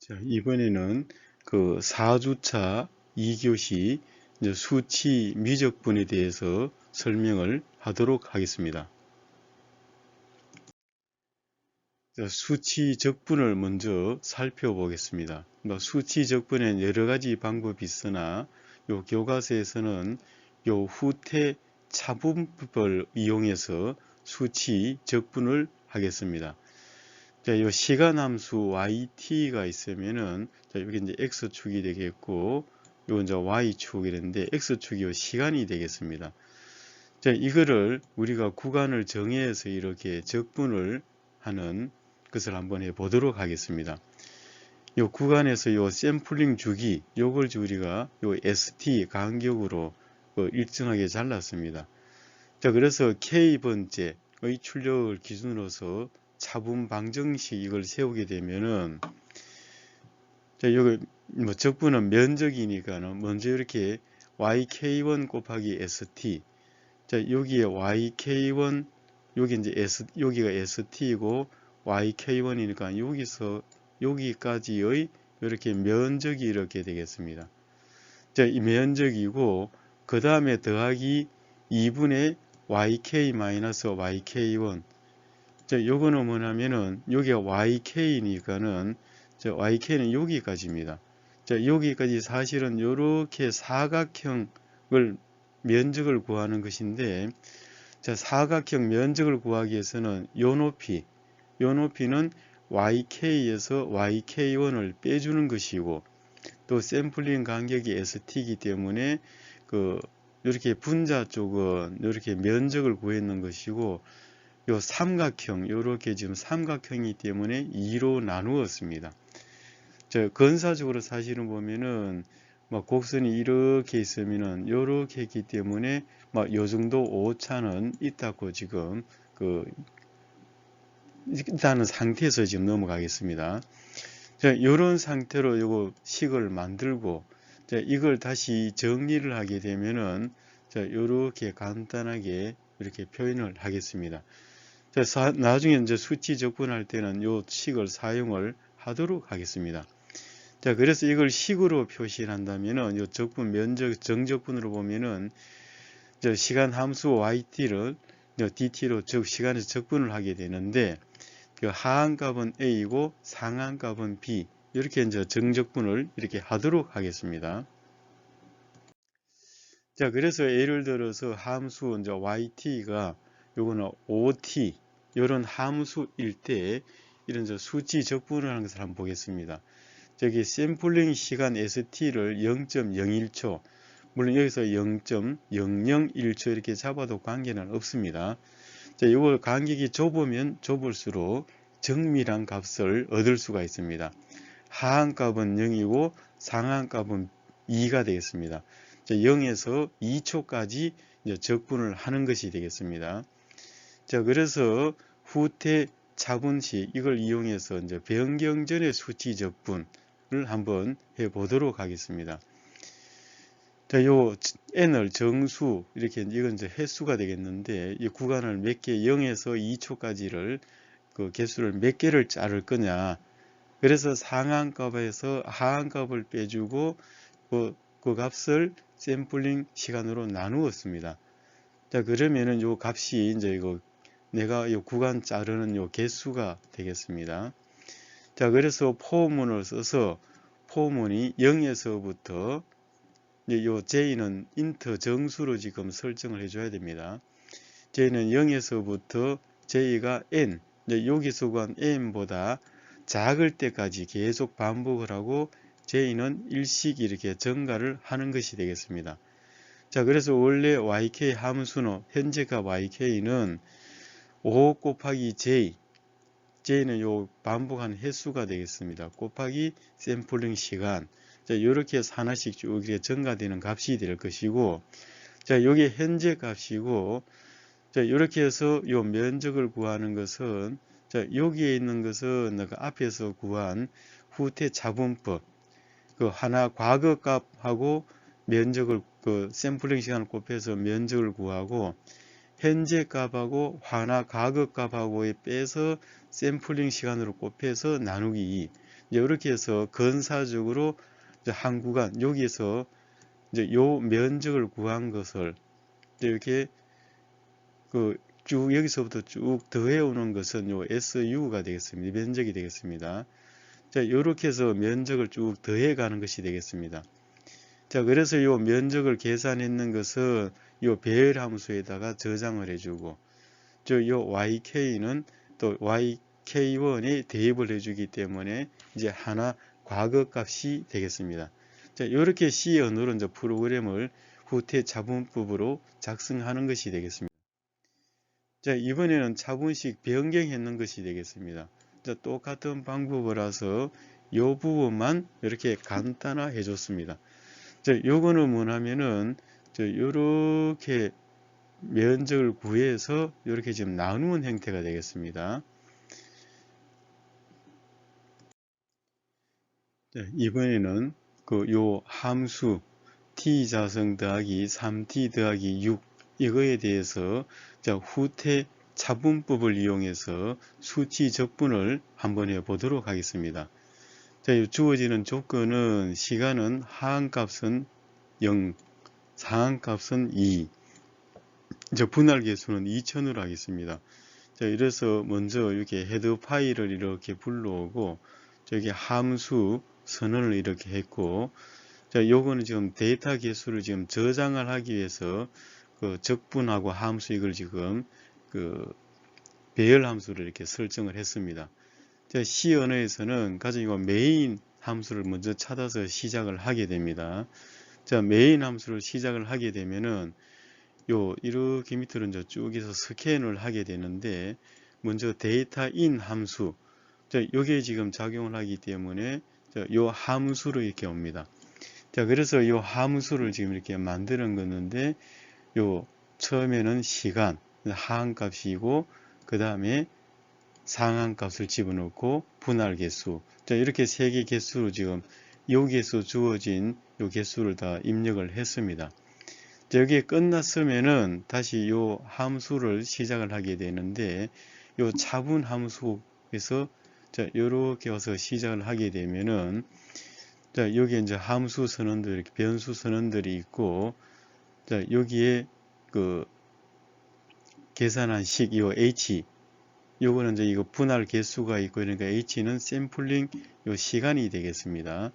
자, 이번에는 그 4주차 2교시 수치 미적분에 대해서 설명을 하도록 하겠습니다. 자, 수치 적분을 먼저 살펴보겠습니다. 수치 적분엔 여러 가지 방법이 있으나 요 교과서에서는 요 후퇴 차분법을 이용해서 수치 적분을 하겠습니다. 자, 요 시간 함수 yt가 있으면은, 자, 여기 이제 x축이 되겠고, 요 이제 y축이 되는데, x축이 요 시간이 되겠습니다. 자, 이거를 우리가 구간을 정해서 이렇게 적분을 하는 것을 한번 해 보도록 하겠습니다. 요 구간에서 요 샘플링 주기, 요걸 우리가 요 st 간격으로 일정하게 잘랐습니다. 자, 그래서 k번째의 출력을 기준으로서 차분 방정식 이걸 세우게 되면은, 자, 여기 뭐 적분은 면적이니까는 먼저 이렇게 yk1 곱하기 st, 자, 여기에 yk1, 여기 이제 여기가 st이고 yk1이니까 여기서 여기까지의 이렇게 면적이 이렇게 되겠습니다. 자, 이 면적이고 그 다음에 더하기 2분의 yk-yk1. 자, 요거는 뭐냐면은 여기가 YK니까는 YK는 여기까지입니다. 자, 여기까지 사실은 이렇게 사각형을 면적을 구하는 것인데, 자, 사각형 면적을 구하기 위해서는 요 높이는 YK에서 YK1을 빼주는 것이고, 또 샘플링 간격이 ST이기 때문에 이렇게 분자 쪽은 이렇게 면적을 구했는 것이고, 요 삼각형, 요렇게 지금 삼각형이기 때문에 2로 나누었습니다. 건사적으로 사실은 보면은 곡선이 이렇게 있으면은 요렇게 있기 때문에 요 정도 오차는 있다고 지금 일단은 상태에서 지금 넘어가겠습니다. 자, 요런 상태로 요거 식을 만들고, 자, 이걸 다시 정리를 하게 되면은, 자, 요렇게 간단하게 이렇게 표현을 하겠습니다. 자, 나중에 이제 수치 적분할 때는 요 식을 사용을 하도록 하겠습니다. 자, 그래서 이걸 식으로 표시한다면은 요 적분 면적 정적분으로 보면은 저 시간 함수 yt를 dt로 시간에서 적분을 하게 되는데, 그 하한값은 a이고 상한값은 b, 이렇게 이제 정적분을 이렇게 하도록 하겠습니다. 자, 그래서 예를 들어서 함수 이제 yt가 요거는 ot 이런 함수일 때 이런 수치 적분을 하는 것을 한번 보겠습니다. 저기 샘플링 시간 st를 0.01초, 물론 여기서 0.001초 이렇게 잡아도 관계는 없습니다. 자, 이걸 간격이 좁으면 좁을수록 정밀한 값을 얻을 수가 있습니다. 하한값은 0이고 상한값은 2가 되겠습니다. 자, 0에서 2초까지 적분을 하는 것이 되겠습니다. 자, 그래서 후퇴 차분식 이걸 이용해서 이제 변경 전의 수치 적분을 한번 해 보도록 하겠습니다. 자, 요 n을 정수, 이렇게 이건 이제 횟수가 되겠는데, 이 구간을 몇 개, 0에서 2초까지를 개수를 몇 개를 자를 거냐. 그래서 상한값에서 하한값을 빼주고 그 값을 샘플링 시간으로 나누었습니다. 자, 그러면은 요 값이 이제 내가 요 구간 자르는 요 개수가 되겠습니다. 자, 그래서 포문을 써서 포문이 0에서부터 요 j는 인터 정수로 지금 설정을 해줘야 됩니다. j는 0에서부터 j가 n, 여기서 구한 n보다 작을 때까지 계속 반복을 하고 j는 일씩 이렇게 증가를 하는 것이 되겠습니다. 자, 그래서 원래 yk 함수는 현재값 yk는 5 곱하기 j는 요 반복한 횟수가 되겠습니다. 곱하기 샘플링 시간. 자, 이렇게 해서 하나씩 쭉 이렇게 증가되는 값이 될 것이고, 자, 요게 현재 값이고, 자, 이렇게 해서 요 면적을 구하는 것은, 자, 여기에 있는 것은 내가 앞에서 구한 후퇴 차분법, 하나 과거 값하고 면적을 샘플링 시간을 곱해서 면적을 구하고, 현재 값하고 하나 과거 값하고에 빼서 샘플링 시간으로 곱해서 나누기 2. 이렇게 해서 건사적으로 한 구간 여기에서 이제 요 면적을 구한 것을 이렇게 쭉 여기서부터 쭉 더해 오는 것은 요 SU가 되겠습니다. 면적이 되겠습니다. 자, 이렇게 해서 면적을 쭉 더해 가는 것이 되겠습니다. 자, 그래서 요 면적을 계산했는 것은 요 배열 함수에다가 저장을 해주고, 요 YK는 또 YK1에 대입을 해주기 때문에 이제 하나 과거값이 되겠습니다. 자, 이렇게 C 언어로 이제 프로그램을 후퇴 차분법으로 작성하는 것이 되겠습니다. 자, 이번에는 차분식 변경했는 것이 되겠습니다. 자, 똑같은 방법이라서 이 부분만 이렇게 간단화해 줬습니다. 자, 요거는 뭐냐면은 요렇게 면적을 구해서 이렇게 지금 나누는 형태가 되겠습니다. 자, 이번에는 요 함수 t자승 더하기 3t 더하기 6 이거에 대해서 자, 후퇴 차분법을 이용해서 수치 적분을 한번 해보도록 하겠습니다. 자, 주어지는 조건은 시간은 하한값은 0, 상한값은 2, 이제 분할 개수는 2000으로 하겠습니다. 자, 이래서 먼저 이렇게 헤더 파일을 이렇게 불러오고 저기 함수 선언을 이렇게 했고, 자, 요거는 지금 데이터 개수를 지금 저장을 하기 위해서 적분하고 함수 이걸 지금 배열 함수를 이렇게 설정을 했습니다. 자, C 언어에서는 가지고 메인 함수를 먼저 찾아서 시작을 하게 됩니다. 자, 메인 함수를 시작을 하게 되면은 이렇게 밑으로 이제 쭉 해서 스캔을 하게 되는데, 먼저 데이터 인 함수, 자, 여기에 지금 작용을 하기 때문에 요 함수로 이렇게 옵니다. 자, 그래서 요 함수를 지금 이렇게 만드는 거는데, 처음에는 시간, 하한값이고, 그 다음에 상한값을 집어넣고, 분할 개수. 자, 이렇게 세 개 개수로 지금 여기에서 주어진 요 개수를 다 입력을 했습니다. 자, 여기에 끝났으면은 다시 요 함수를 시작을 하게 되는데, 요 차분 함수에서 자, 요렇게 와서 시작을 하게 되면은, 자, 여기에 이제 함수 선언들, 이렇게 변수 선언들이 있고, 자, 여기에 계산한 식, 요 H, 요거는 이제 이거 분할 개수가 있고, 그러니까 H는 샘플링 요 시간이 되겠습니다.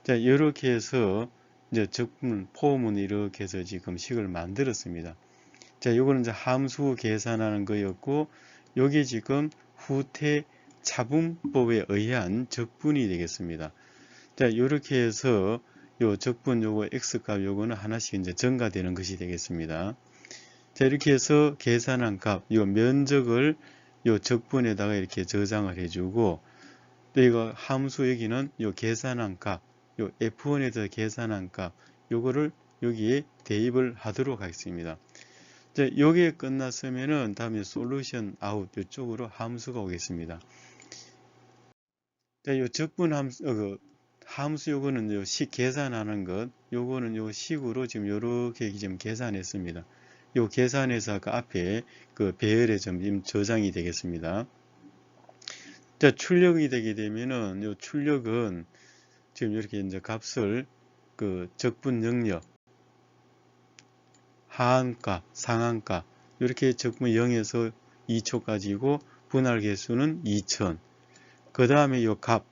자, 이렇게 해서 이제 적분 폼은 이렇게 해서 지금 식을 만들었습니다. 자, 요거는 이제 함수 계산하는 거였고, 여기 지금 후퇴 차분법에 의한 적분이 되겠습니다. 자, 이렇게 해서 요 적분 요거 x값 요거는 하나씩 이제 증가되는 것이 되겠습니다. 자, 이렇게 해서 계산한 값, 요 면적을 요 적분에다가 이렇게 저장을 해주고, 또 이거 함수 여기는 요 계산한 값, 요 F1에서 계산한 값, 요거를 여기에 대입을 하도록 하겠습니다. 자, 여기에 끝났으면은 다음에 솔루션 아웃 이쪽으로 함수가 오겠습니다. 자, 요 적분 함수, 함수 요거는 요 식 계산하는 것, 요거는 요 식으로 지금 요렇게 지금 계산했습니다. 요 계산해서 아까 앞에 배열에 좀 저장이 되겠습니다. 자, 출력이 되게 되면은 요 출력은 지금 이렇게 이제 값을 적분 영역, 하한값, 상한값 이렇게 적분 0에서 2초까지고 분할 개수는 2000. 그 다음에 요 값,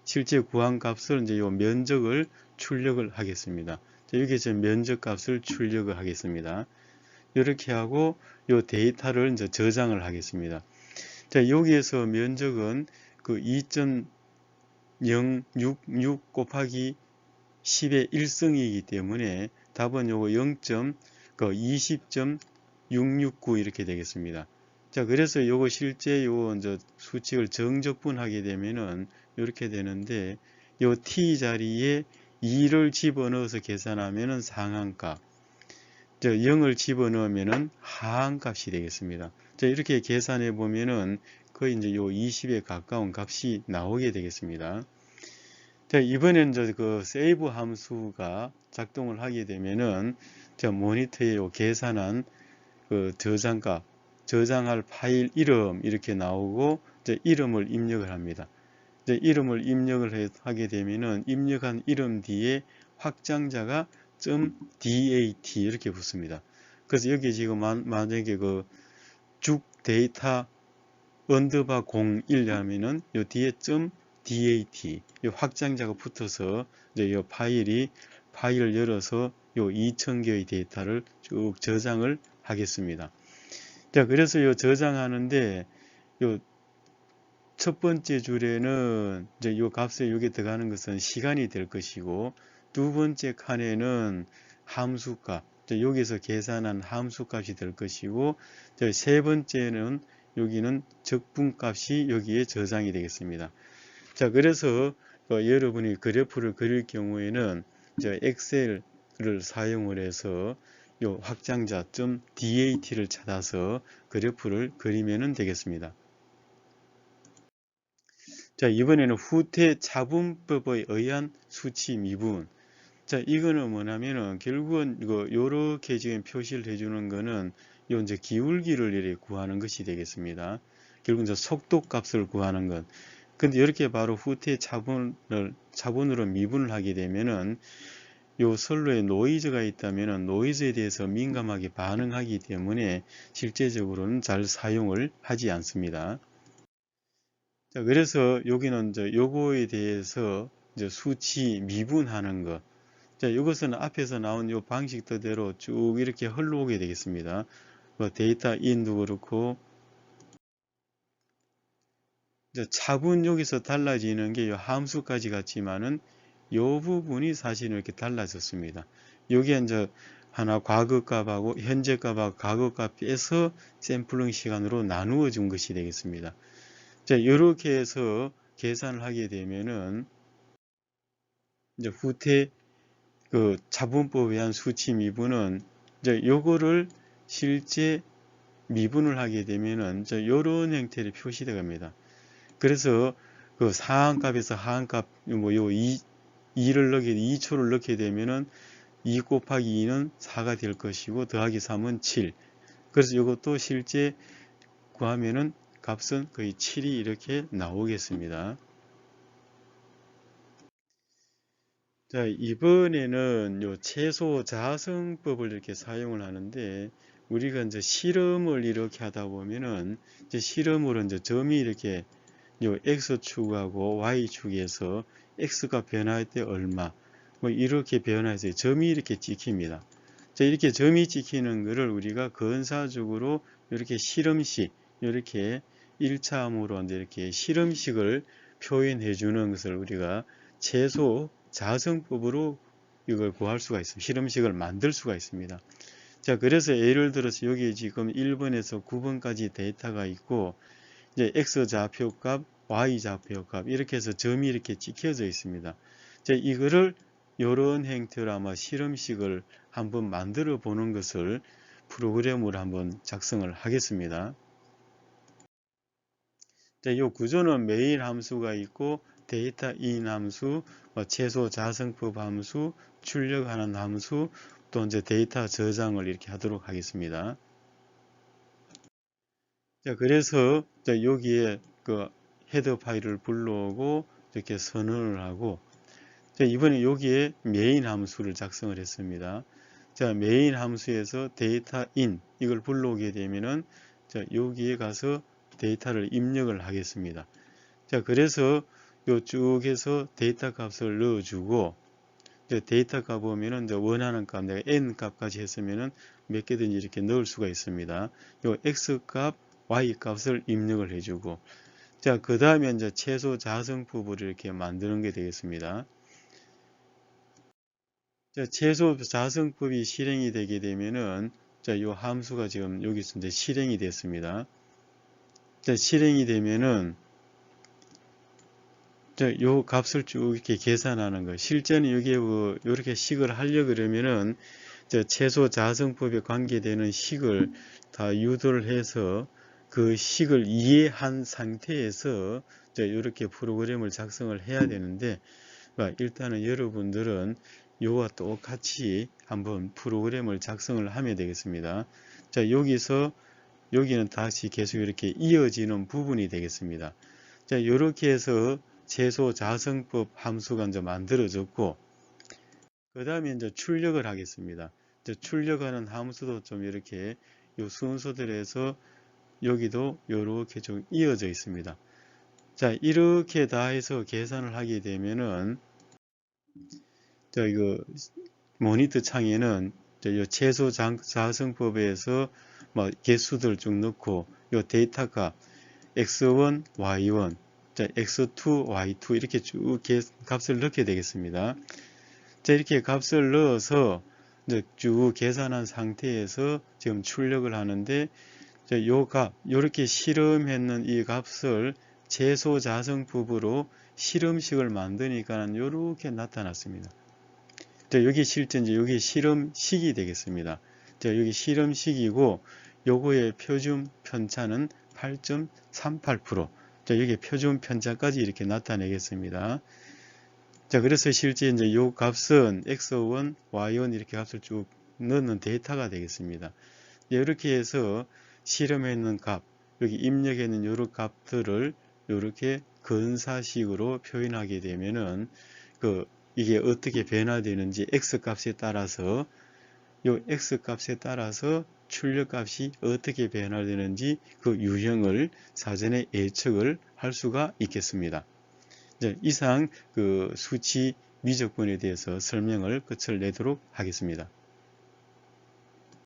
실제 구한 값을 이제 요 면적을 출력을 하겠습니다. 자, 여기서 면적 값을 출력을 하겠습니다. 이렇게 하고 요 데이터를 이제 저장을 하겠습니다. 자, 여기에서 면적은 2.066 곱하기 10의 1승이기 때문에 답은 요거 20.669 이렇게 되겠습니다. 자, 그래서 요거 실제 요 이제 수칙을 정적분하게 되면은 이렇게 되는데, 요 t 자리에 2를 집어넣어서 계산하면은 상한값, 0을 집어넣으면은 하한값이 되겠습니다. 자, 이렇게 계산해 보면은 거의 이제 요 20에 가까운 값이 나오게 되겠습니다. 자, 이번엔 이제 세이브 함수가 작동을 하게 되면은 자, 모니터에 요 계산한 저장값, 저장할 파일 이름 이렇게 나오고 이제 이름을 입력을 합니다. 이제 이름을 입력을 하게 되면은 입력한 이름 뒤에 확장자가 .dat 이렇게 붙습니다. 그래서 여기 지금 만약에 그 쭉 데이터 언더바 01 하면은 요 뒤에 .dat 요 확장자가 붙어서 이제 요 파일을 열어서 요 2000개의 데이터를 쭉 저장을 하겠습니다. 자, 그래서 요 저장하는데 요 첫 번째 줄에는 이제 요 값에 요게 들어가는 것은 시간이 될 것이고, 두 번째 칸에는 함수값, 여기서 계산한 함수값이 될 것이고, 세 번째는 여기는 적분값이 여기에 저장이 되겠습니다. 자, 그래서 여러분이 그래프를 그릴 경우에는 엑셀을 사용을 해서 요 확장자 .dat를 찾아서 그래프를 그리면 되겠습니다. 자, 이번에는 후퇴 차분법에 의한 수치 미분. 자, 이거는 뭐냐면은 결국은 요렇게 지금 표시를 해주는 거는 요 이제 기울기를 이렇게 구하는 것이 되겠습니다. 결국 이제 속도 값을 구하는 것. 근데 이렇게 바로 후퇴 차분으로 미분을 하게 되면은 요 선로에 노이즈가 있다면은 노이즈에 대해서 민감하게 반응하기 때문에 실제적으로는 잘 사용을 하지 않습니다. 자, 그래서 여기는 이제 요거에 대해서 이제 수치 미분하는 것. 자, 이것은 앞에서 나온 요 방식대로 쭉 이렇게 흘러오게 되겠습니다. 데이터 인도 그렇고, 이제 차분 여기서 달라지는 게 요 함수까지 같지만은 요 부분이 사실은 이렇게 달라졌습니다. 여기에 이제 하나 과거 값하고 현재 값하고 과거 값 빼서 샘플링 시간으로 나누어 준 것이 되겠습니다. 자, 이렇게 해서 계산을 하게 되면은 이제 후퇴 그 차분법에 의한 수치 미분은 이제 요거를 실제 미분을 하게 되면은 이제 요런 형태로 표시되어 갑니다. 그래서 그 상한값에서 하한값 요 2를 넣게 2초를 넣게 되면은 2 곱하기 2는 4가 될 것이고 더하기 3은 7. 그래서 이것도 실제 구하면은 값은 거의 7이 이렇게 나오겠습니다. 자, 이번에는 요 최소 자성법을 이렇게 사용을 하는데, 우리가 이제 실험을 이렇게 하다 보면은 이제 실험으로 이제 점이 이렇게 요 x축하고 y축에서 x가 변화할 때 얼마 뭐 이렇게 변화해서 점이 이렇게 찍힙니다. 자, 이렇게 점이 찍히는 것을 우리가 건사적으로 이렇게 실험식, 이렇게 1차함으로 이렇게 실험식을 표현해 주는 것을 우리가 최소 자성법으로 이걸 구할 수가 있습니다. 실험식을 만들 수가 있습니다. 자, 그래서 예를 들어서 여기 지금 1번에서 9번까지 데이터가 있고, 이제 x 좌표값, y 좌표값 이렇게 해서 점이 이렇게 찍혀져 있습니다. 자, 이거를 이런 형태로 아마 실험식을 한번 만들어 보는 것을 프로그램으로 한번 작성을 하겠습니다. 자, 이 구조는 메인 함수가 있고 데이터 인 함수, 최소 자성법 함수, 출력하는 함수, 또 이제 데이터 저장을 이렇게 하도록 하겠습니다. 자, 그래서 여기에 그 헤더 파일을 불러오고 이렇게 선언을 하고, 자, 이번에 여기에 메인 함수를 작성을 했습니다. 자, 메인 함수에서 데이터 인 이걸 불러오게 되면은 자, 여기에 가서 데이터를 입력을 하겠습니다. 자, 그래서 요 쭉 해서 데이터 값을 넣어주고, 데이터 값 보면은 이제 원하는 값, 내가 n 값까지 했으면은 몇 개든지 이렇게 넣을 수가 있습니다. 요 x 값, y 값을 입력을 해주고, 자, 그 다음에 이제 최소 자성법을 이렇게 만드는 게 되겠습니다. 자, 최소 자성법이 실행이 되게 되면은 자, 요 함수가 지금 여기서 이제 실행이 됐습니다. 자, 실행이 되면은 요 값을 쭉 이렇게 계산하는 거. 실제는 여기에 이렇게 식을 하려 그러면은 최소 자성법에 관계되는 식을 다 유도를 해서 그 식을 이해한 상태에서 이렇게 프로그램을 작성을 해야 되는데, 일단은 여러분들은 요와 똑같이 한번 프로그램을 작성을 하면 되겠습니다. 자, 여기는 다시 계속 이렇게 이어지는 부분이 되겠습니다. 자, 이렇게 해서 최소 자성법 함수가 이제 만들어졌고, 그 다음에 이제 출력을 하겠습니다. 이제 출력하는 함수도 좀 이렇게 요 순서대로해서 여기도 이렇게 좀 이어져 있습니다. 자, 이렇게 다 해서 계산을 하게 되면은, 자, 이거 모니터 창에는 요 최소 자성법에서 뭐 개수들 쭉 넣고, 요 데이터 값 x1, y1, 자, x2, y2 이렇게 쭉 값을 넣게 되겠습니다. 자, 이렇게 값을 넣어서 이제 쭉 계산한 상태에서 지금 출력을 하는데, 요 값, 요렇게 실험했는 이 값을 최소 자성법으로 실험식을 만드니까 요렇게 나타났습니다. 자, 여기 실제 이제 여기 실험식이 되겠습니다. 자, 여기 실험식이고 요거의 표준 편차는 8.38%. 자, 여기 표준 편차까지 이렇게 나타내겠습니다. 자, 그래서 실제 이제 요 값은 x1, y1 이렇게 값을 쭉 넣는 데이터가 되겠습니다. 이렇게 해서 실험했는 값, 여기 입력했는 요런 값들을 이렇게 근사식으로 표현하게 되면은 이게 어떻게 변화되는지 x값에 따라서 요 x값에 따라서 출력값이 어떻게 변화되는지 그 유형을 사전에 예측을 할 수가 있겠습니다. 이상 수치 미적분에 대해서 설명을 끝을 내도록 하겠습니다.